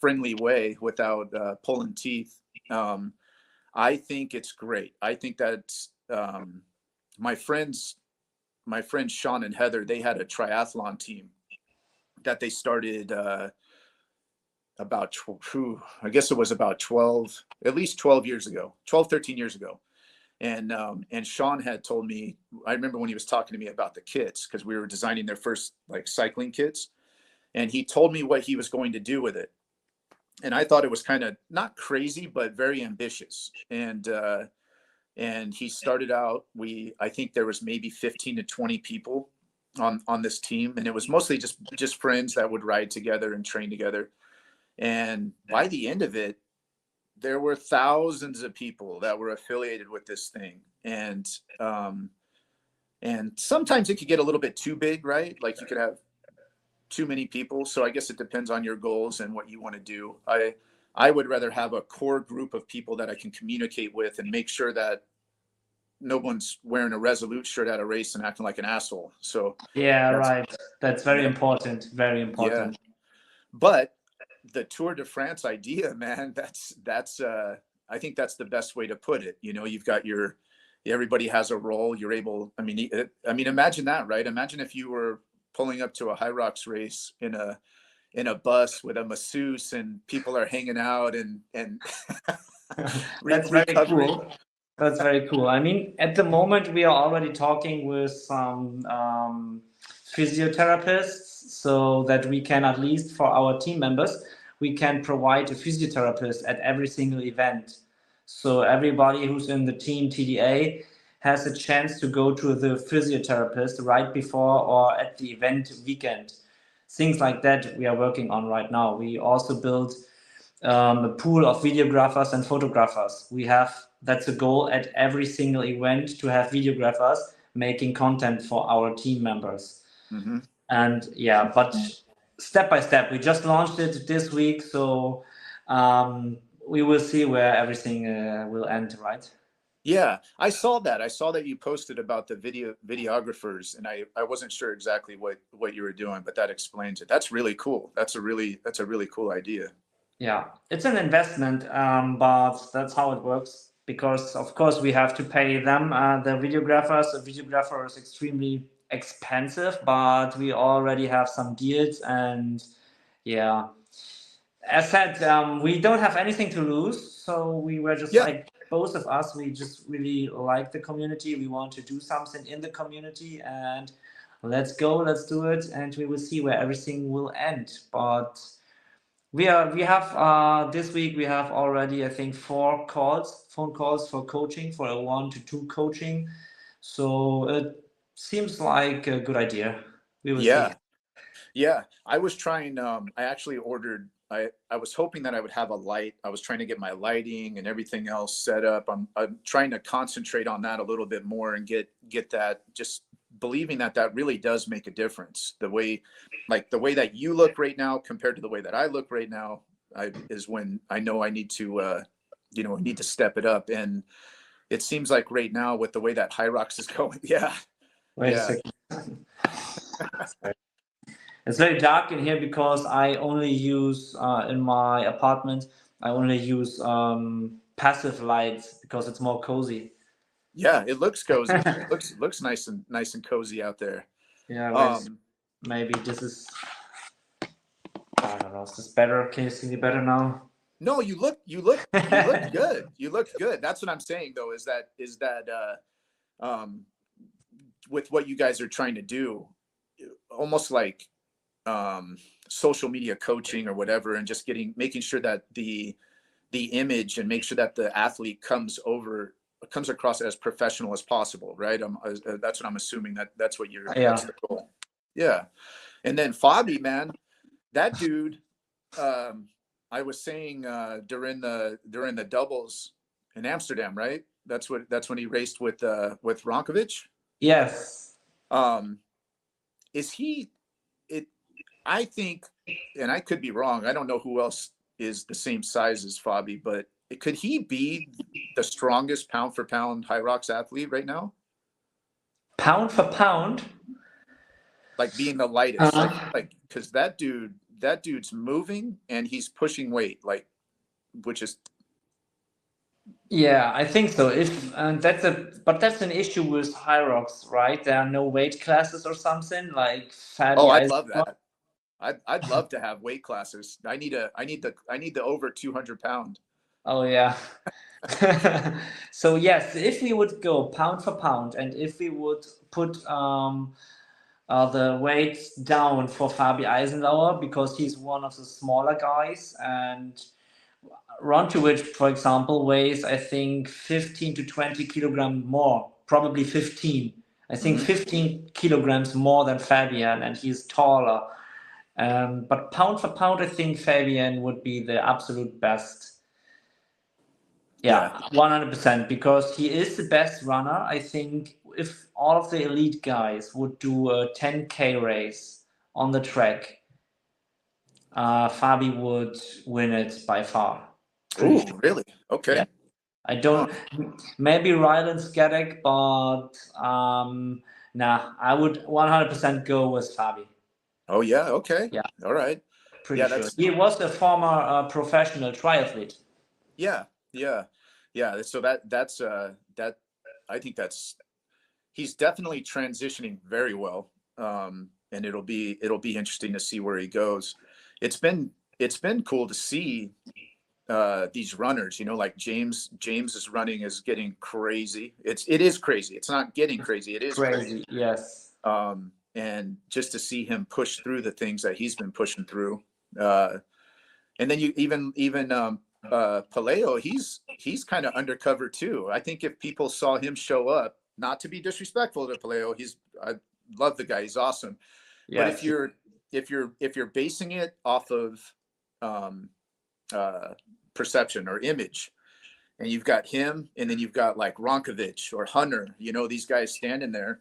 friendly way without pulling teeth. I think it's great. I think that my friends, Sean and Heather, they had a triathlon team that they started I guess it was about 12, at least 12 years ago, 12, 13 years ago. And Sean had told me, I remember when he was talking to me about the kits, because we were designing their first like cycling kits, and he told me what he was going to do with it. And I thought it was kind of not crazy, but very ambitious. And he started out, I think there was maybe 15 to 20 people on this team, and it was mostly just friends that would ride together and train together. And by the end of it, there were thousands of people that were affiliated with this thing. And sometimes it could get a little bit too big, right? Like you could have too many people. So I guess it depends on your goals and what you want to do. I would rather have a core group of people that I can communicate with and make sure that no one's wearing a Resolute shirt at a race and acting like an asshole. So yeah, right. That's very important. Very yeah. important. But the Tour de France idea, man, that's I think that's the best way to put it. You've got everybody has a role. You're able. I mean, imagine that, right? Imagine if you were pulling up to a Hyrox race in a bus with a masseuse, and people are hanging out and That's very cool. That's very cool. I mean, at the moment, we are already talking with some physiotherapists, so that we can, at least for our team members, we can provide a physiotherapist at every single event. So everybody who's in the team TDA has a chance to go to the physiotherapist right before or at the event weekend. Things like that we are working on right now. We also build a pool of videographers and photographers. That's a goal at every single event, to have videographers making content for our team members. Mm-hmm. And yeah, but step by step, we just launched it this week, so we will see where everything will end, right? Yeah, I saw that. I saw that you posted about the videographers, and I wasn't sure exactly what you were doing, but that explains it. That's really cool. That's a really cool idea. Yeah, it's an investment, but that's how it works. Because of course we have to pay them, the videographers. A videographer is extremely expensive, but we already have some deals, and yeah, as said, we don't have anything to lose, so we were just Yeah. like, both of us, we just really like the community. We want to do something in the community, and let's go, let's do it, and we will see where everything will end. But we have this week we have already, I think, phone calls for coaching, for a 1 to 2 coaching. So it seems like a good idea. We will see. Yeah. Yeah, I was trying. I actually ordered. I was hoping that I would have a light. I was trying to get my lighting and everything else set up. I'm trying to concentrate on that a little bit more and get that. Just believing that that really does make a difference. The way, like the way that you look right now compared to the way that I look right now, is when I know I need to, I need to step it up. And it seems like right now with the way that Hyrox is going, yeah, Wait a yeah, second. It's very dark in here because I only use in my apartment. I only use passive lights because it's more cozy. yeah. It looks cozy. Looks nice and cozy out there. Yeah, wait. Um, Maybe this is. I don't know. Is this better? Can you see me better now? no, you look good. You look good. That's what I'm saying though, is that um, with what you guys are trying to do, almost like social media coaching or whatever, and just making sure that the image and make sure that the athlete comes across as professional as possible, right? That's what I'm assuming that's what that's Yeah. the goal. Yeah. And then Fabi, man, that dude, I was saying during the doubles in Amsterdam, right? That's when he raced with Ronkovic. Yes. Um, is he? It. I think, and I could be wrong. I don't know who else is the same size as Fabi, but could he be the strongest pound for pound Hyrox athlete right now? Pound for pound. Like being the lightest, like because that dude's moving and he's pushing weight, like which is Yeah, I think so. If and that's an issue with Hyrox, right? There are no weight classes or something like oh, Fabi I'd love Eisenhower. that. I'd love to have weight classes. I need the over 200 pound. Oh yeah. So yes, if we would go pound for pound, and if we would put the weights down for Fabi Eisenhower because he's one of the smaller guys, and Ronchewicz, for example, weighs I think 15 to 20 kilogram more, probably 15. I think Mm-hmm. 15 kilograms more than Fabian, and he's taller. But pound for pound, I think Fabian would be the absolute best. Yeah, Yeah, 100%, because he is the best runner. I think if all of the elite guys would do a 10K race on the track, Fabi would win it by far. Pretty oh sure. really? Yeah. Okay. I Huh. don't, maybe Rylan Skadek, but nah, I would 100% go with Fabi. Oh yeah, okay. Yeah, All right. pretty Yeah, sure. that's He was a former professional triathlete. yeah, yeah, yeah. So that I think he's definitely transitioning very well. And it'll be interesting to see where he goes. It's been cool to see these runners, like James's running is getting crazy. It is crazy. It's not getting crazy. It is crazy. Crazy, yes. And just to see him push through the things that he's been pushing through. And then you even Paleo, he's kind of undercover too. I think if people saw him show up, not to be disrespectful to Paleo, I love the guy, he's awesome. But Yes. if you're basing it off of um, perception or image, and you've got him, and then you've got like Ronkovic or Hunter, these guys standing there,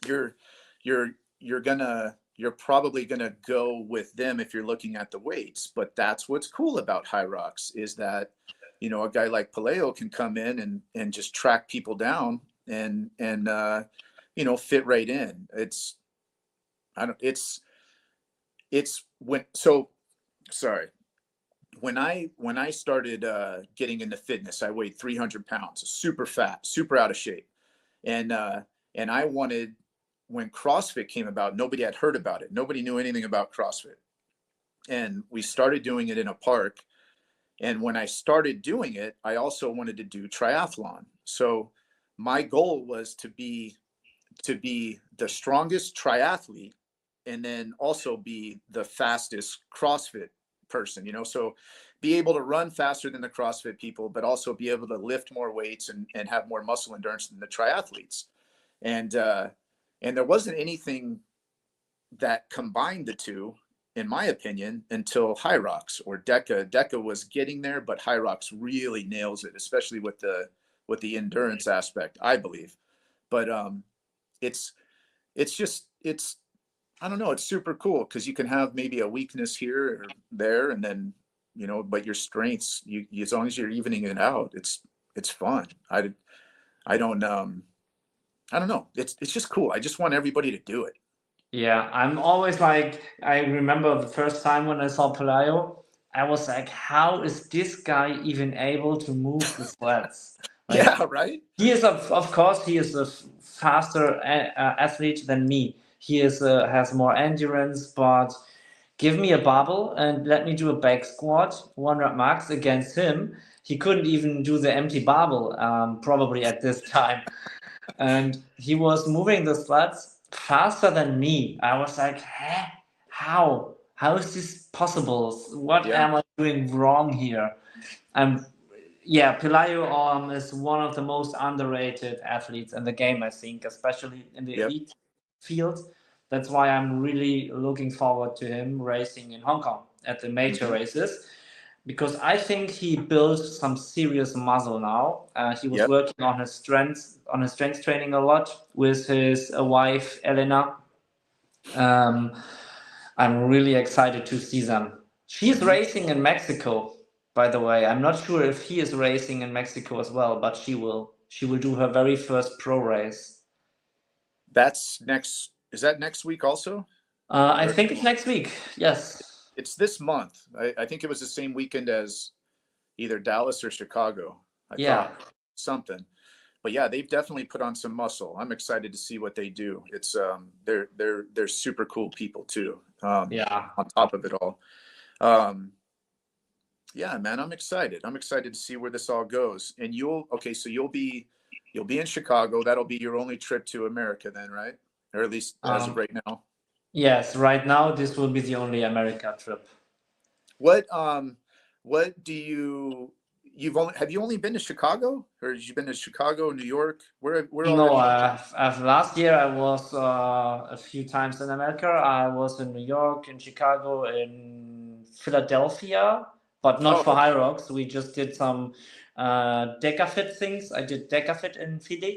you're you're probably gonna go with them if you're looking at the weights. But that's what's cool about Hyrox is that a guy like Paleo can come in and just track people down and fit right in. It's when so sorry. When I started getting into fitness, I weighed 300 pounds, super fat, super out of shape, and I wanted, when CrossFit came about, nobody had heard about it. Nobody knew anything about CrossFit, and we started doing it in a park. And when I started doing it, I also wanted to do triathlon. So my goal was to be the strongest triathlete and then also be the fastest CrossFit person, so be able to run faster than the CrossFit people, but also be able to lift more weights and have more muscle endurance than the triathletes. And there wasn't anything that combined the two, in my opinion, until Hyrox or Deca. Deca was getting there, but Hyrox really nails it, especially with the endurance aspect, I believe. But it's it's I don't know, it's super cool because you can have maybe a weakness here or there, and then but your strengths, you as long as you're evening it out, it's fun. I don't I don't know. It's just cool. I just want everybody to do it. Yeah, I'm always like, I remember the first time when I saw Pelayo, I was like, how is this guy even able to move the sleds? Like, Yeah, right? he is, of course, he is a faster athlete than me. He is has more endurance, but give me a barbell and let me do a back squat, 100 max against him. He couldn't even do the empty barbell, probably at this time. And he was moving the sleds faster than me. I was like, huh? How? How is this possible? What Yeah. am I doing wrong here? And yeah, Pelayo is one of the most underrated athletes in the game, I think, especially in the Yep. elite field. That's why I'm really looking forward to him racing in Hong Kong at the major Hmm. races, because I think he built some serious muscle now. He was Yep. working on his strength training a lot with his wife Elena. Um, I'm really excited to see them. She's Hmm. racing in Mexico, by the way. I'm not sure if he is racing in Mexico as well, but she will. She will do her very first pro race. That's next. Is that next week also? I Or think it's next week. Yes. it's this month. I think it was the same weekend as either Dallas or Chicago. I Yeah. thought something. But yeah, they've definitely put on some muscle. I'm excited to see what they do. It's they're super cool people too. Yeah. On top of it all. Um, yeah, man, I'm excited. I'm excited to see where this all goes. And so you'll be in Chicago. That'll be your only trip to America then, right? Or at least as of Um, right now. yes. Right now, this will be the only America trip. What what do have you only been to Chicago, or have you been to Chicago, New York? Where all No, have you been? last year I was a few times in America. I was in New York, in Chicago, in Philadelphia, but not for Oh, Hyrox. We just did some DecaFit things. I did DecaFit in Philly,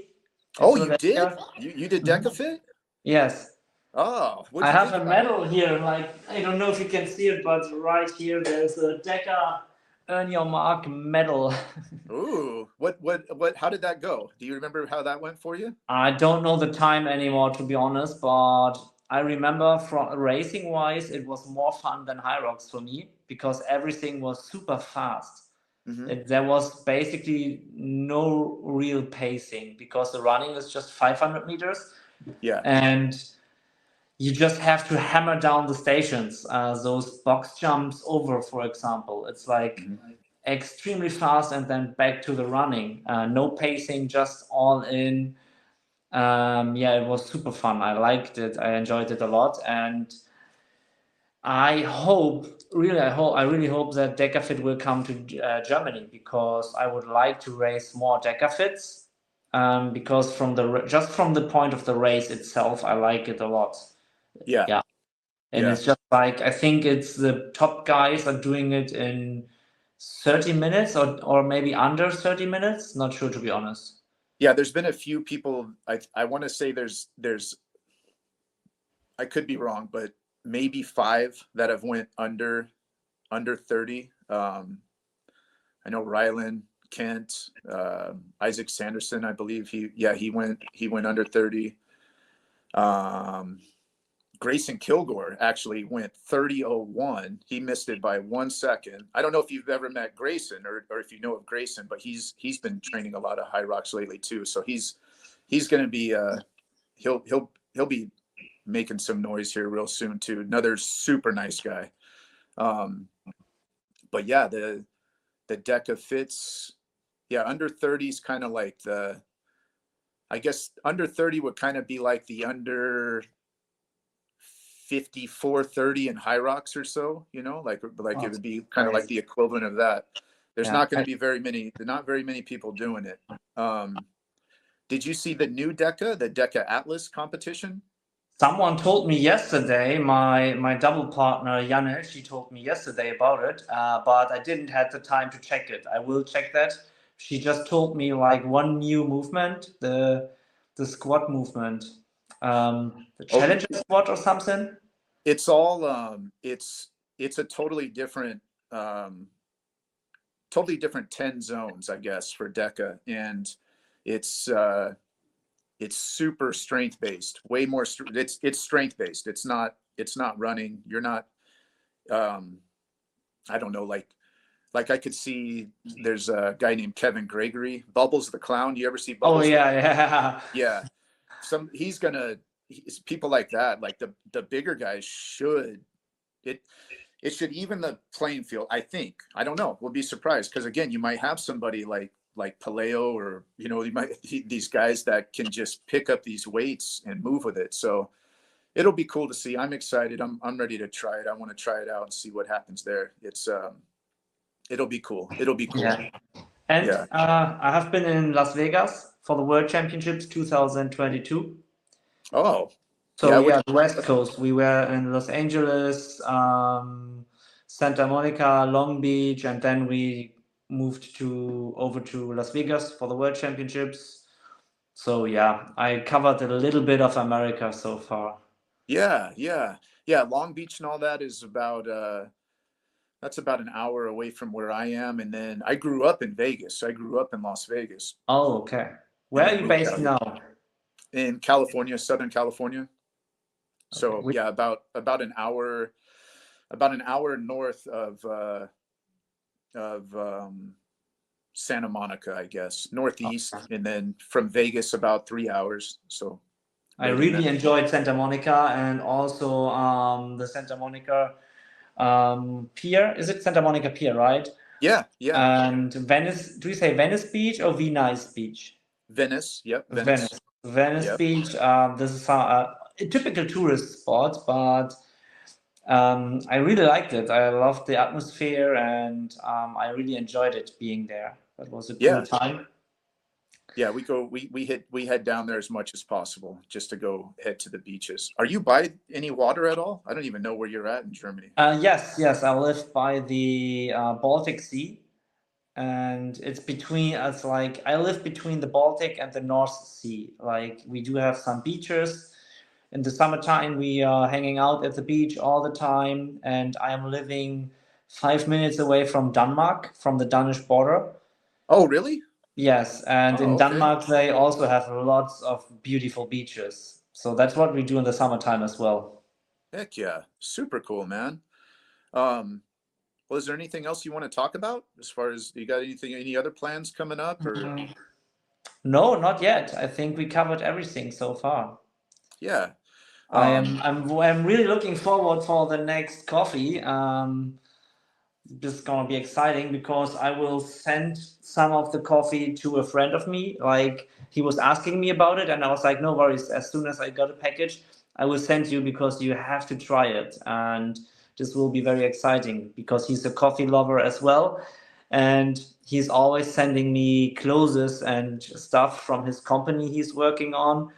in oh, you did? Philadelphia. You did Mhm. DecaFit? Yes, Oh, what'd I you have think a about it? medal here. Like, I don't know if you can see it, but right here there's a Deca Earn Your Mark medal. Ooh, what? How did that go? Do you remember how that went for you? I don't know the time anymore, to be honest, but I remember from racing wise, it was more fun than Hyrox for me because everything was super fast. Hmm. There was basically no real pacing because the running is just 500 meters Yeah. and you just have to hammer down the stations. Those box jumps over, for example, it's like Hmm. extremely fast and then back to the running. No pacing, just all in. Yeah, it was super fun. I liked it. I enjoyed it a lot, and I really hope that DecaFit will come to Germany because I would like to race more DecaFits. Because just from the point of the race itself, I like it a lot. Yeah. Yeah, and Yeah. it's just like I think it's the top guys are doing it in 30 minutes or maybe under 30 minutes. Not sure, to be honest. Yeah. There's been a few people. I want to say there's I could be wrong, but maybe five that have went under 30. I know Rylan, Kent, Isaac Sanderson. I believe he went under 30. Um, Grayson Kilgore actually went 30:01. He missed it by 1 second. I don't know if you've ever met Grayson or if you know of Grayson, but he's been training a lot of Hyrox lately too. So he's going to be he'll be making some noise here real soon too. Another super nice guy. Um, but yeah, the Deca fits. Yeah, under 30 is kind of like I guess under 30 would kind of be like the under 5430 in Hyrox or so, like it Well, would be kind of like crazy. the equivalent of that. There's Yeah. not going to be not very many people doing it. Did you see the new the Deca Atlas competition? Someone told me yesterday, my double partner Janne, she told me yesterday about it, but I didn't have the time to check it. I will check that. She just told me like one new movement, the squat movement, the Oh, challenger squat or something. it's all it's a um, totally different 10 zones, I guess, for Deca, and it's it's super strength based, way more it's strength based. It's not running. You're not I don't know, like I could see there's a guy named Kevin Gregory, Bubbles the Clown. You ever see Oh Bubbles? yeah, yeah. Yeah. People like that, like the bigger guys it it should even the playing field, I think. I don't know. We'll be surprised because again, you might have somebody like Paleo, or you might these guys that can just pick up these weights and move with it. So it'll be cool to see. I'm excited. I'm ready to try it. I want to try it out and see what happens there. It'll be cool. It'll be cool. Yeah. And Yeah. I have been in Las Vegas for the World Championships 2022. Oh, So yeah. yeah, the West Coast. We were in Los Angeles, Santa Monica, Long Beach, and then we moved to over to Las Vegas for the World Championships. So yeah, I covered a little bit of America so far. Yeah, yeah, yeah. Long Beach and all that is about that's about an hour away from where I am. And then I grew up in Vegas. I grew up in Las Vegas Oh, okay. and Where are then you moved based out here now? in California, Southern California. Okay. So yeah, about an hour north of Santa Monica, I guess, northeast, and then from Vegas about 3 hours. So I right in there. really enjoyed Santa Monica and also the Santa Monica Pier. Is it Santa Monica Pier, right? Yeah, yeah. And Venice, do you say Venice Beach or Venice Beach? Venice. Yep, Venice. Venice. Venice Yep. Beach. This is a typical tourist spot, but I really liked it. I loved the atmosphere and I really enjoyed it being there. That was a cool Yeah. time. Yeah, we head down there as much as possible just to go head to the beaches. Are you by any water at all? I don't even know where you're at in Germany. Yes, yes, I live by the Baltic Sea, and it's like I live between the Baltic and the North Sea. Like we do have some beaches. In the summertime, we are hanging out at the beach all the time, and I am living 5 minutes away from Denmark, from the Danish border. Oh, really? Yes, and Oh, in okay. Denmark, they also have lots of beautiful beaches. So that's what we do in the summertime as well. Heck yeah. Super cool, man. Um, well, is there anything else you want to talk about as far as you got any other plans coming up or Mm, No, not yet. I think we covered everything so far. yeah. I Um, am I'm really looking forward for the next coffee. This is gonna be exciting because I will send some of the coffee to a friend of me. Like he was asking me about it, and I was like, no worries. As soon as I got a package, I will send you because you have to try it, and this will be very exciting because he's a coffee lover as well, and he's always sending me clothes and stuff from his company he's working on,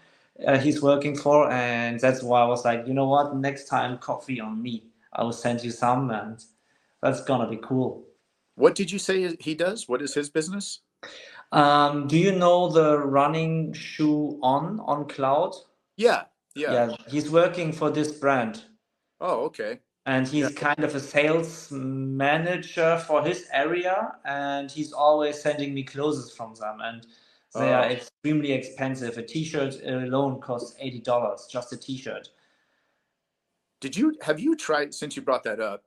he's working for, and that's why I was like, you know what? Next time, coffee on me. I will send you some and. That's gonna be cool. what did you say he does? What is his business? Do you know the running shoe on Cloud? Yeah, yeah. Yeah, he's working for this brand, Oh, okay. and Yeah. he's kind of a sales manager for his area, and he's always sending me clothes from them, and they are Oh, extremely expensive. A T-shirt alone costs $80, just a T-shirt. have you tried, since you brought that up,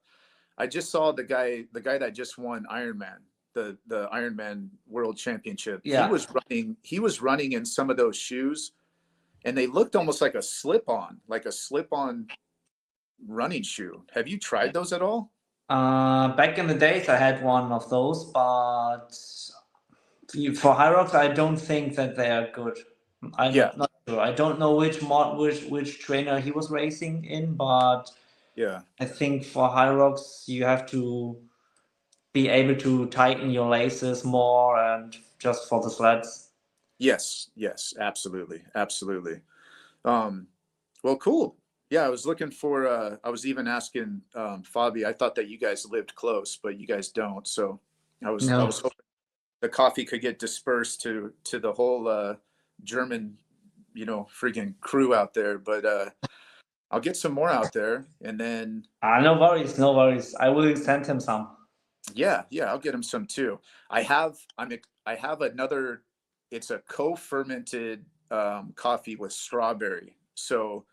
I just saw the guy that just won Ironman, the Ironman World Championship. Yeah. He was running in some of those shoes, and they looked almost like a slip on running shoe. Have you tried those at all? Back in the days, I had one of those, but for Hyrox, I don't think that they are good. I'm Yeah, not sure. I don't know which trainer he was racing in, but yeah. I think for Hyrox, you have to be able to tighten your laces more and just for the sleds. Yes, yes, absolutely, absolutely. Um, well, cool. Yeah, I was looking for. I was even asking Fabi. I thought that you guys lived close, but you guys don't. So I No, was hoping the coffee could get dispersed to the whole German, freaking crew out there. But I'll get some more out there, and then no worries, no worries. I will send him some. yeah, yeah, I'll get him some too. I have another. It's a co-fermented coffee with strawberry. So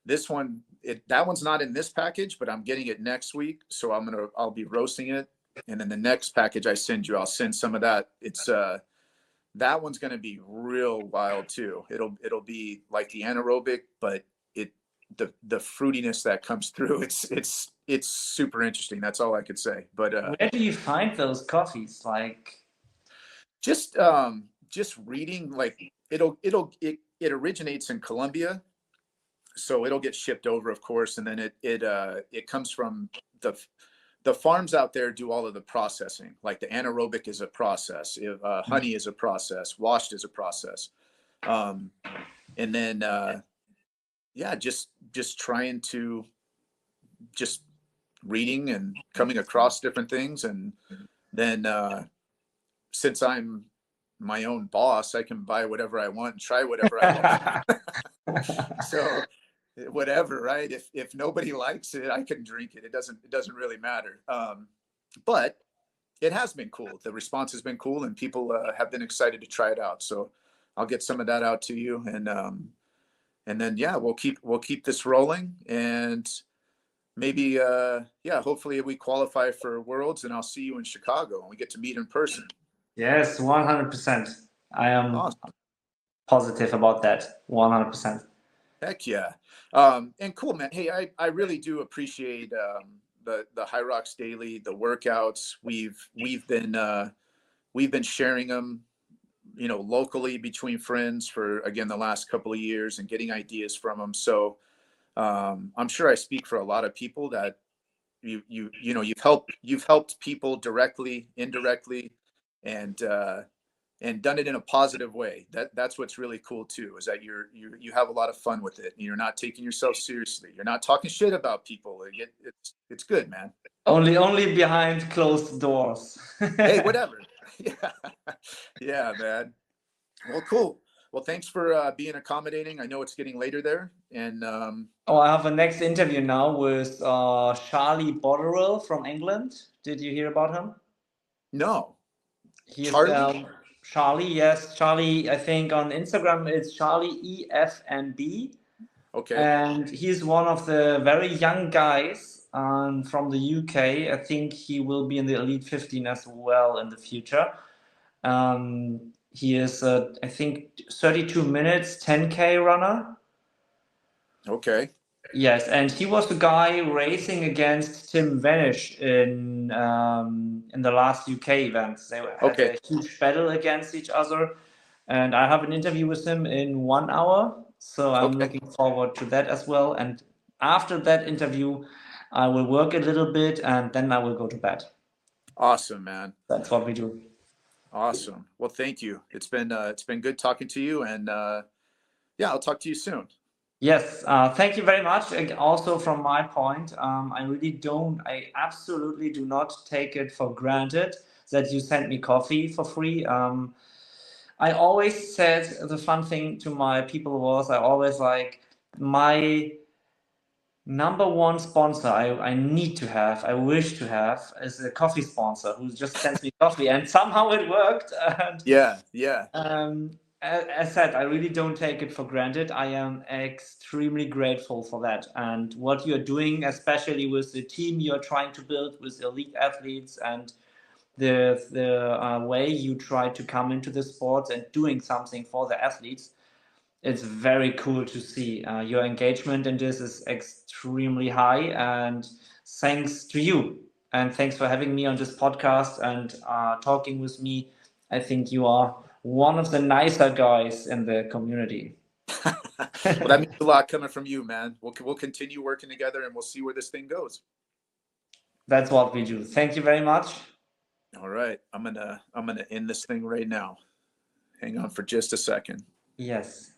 this one, that one's not in this package, but I'm getting it next week. So I'll be roasting it, and then the next package I send you, I'll send some of that. It's that one's going to be real wild too. It'll be like the anaerobic, but it the fruitiness that comes through, it's super interesting. That's all I could say. But Where do you find those coffees? Like, just reading, like it originates in Colombia, so it'll get shipped over, of course, and then it comes from the farms out there do all of the processing. Like the anaerobic is a process, honey is a process, washed is a process, um, and then yeah, just trying to just reading and coming across different things, and then since I'm my own boss, I can buy whatever I want and try whatever I want. So whatever, right? If nobody likes it, I can drink it. It doesn't really matter. But it has been cool. The response has been cool, and people have been excited to try it out. So I'll get some of that out to you, and then yeah, we'll keep this rolling, and maybe yeah, hopefully we qualify for Worlds, and I'll see you in Chicago, and we get to meet in person. yes, 100%. I am Awesome. positive about that. 100%. Heck yeah. And cool, man. Hey, I really do appreciate the Hyrox Daily, the workouts. We've been sharing them, locally between friends for, again, the last couple of years, and getting ideas from them. So I'm sure I speak for a lot of people that you've helped people directly, indirectly, and done it in a positive way. That's what's really cool too, is that you have a lot of fun with it, and you're not taking yourself seriously. You're not talking shit about people. It's good, man. Only behind closed doors. Hey, whatever. Yeah, yeah, man. Well, cool. Well, thanks for being accommodating. I know it's getting later there, and Oh, I have a next interview now with Charlie Botterill from England. Did you hear about him? no, He is Charlie. Charlie. Yes, Charlie. I think on Instagram it's Charlie EFNB, Okay, and he's one of the very young guys from the UK. I think he will be in the Elite 15 as well in the future. He is, I think, 32 minutes, 10K runner. okay, Yes, and he was the guy racing against Tim Vanish in the last UK events. They had okay. a huge battle against each other, and I have an interview with him in 1 hour. So I'm Okay. looking forward to that as well. And after that interview, I will work a little bit, and then I will go to bed. Awesome, man. That's what we do. Awesome. Well, thank you. It's been good talking to you, and yeah, I'll talk to you soon. Yes, thank you very much. Also, from my point, I absolutely do not take it for granted that you sent me coffee for free. I always said the fun thing to my people was I always like my number one sponsor I need to have, I wish to have, is a coffee sponsor who just sends me coffee, and somehow it worked. And Yeah, yeah, as said, I really don't take it for granted. I am extremely grateful for that. And what you're doing, especially with the team you're trying to build with elite athletes, and the way you try to come into the sports and doing something for the athletes, it's very cool to see. Your engagement in this is extremely high, and thanks to you. And thanks for having me on this podcast and talking with me. I think you are one of the nicer guys in the community. Well, that means a lot coming from you, man. We'll continue working together, and we'll see where this thing goes. That's what we do. Thank you very much. All right, I'm gonna end this thing right now. Hang on for just a second. Yes.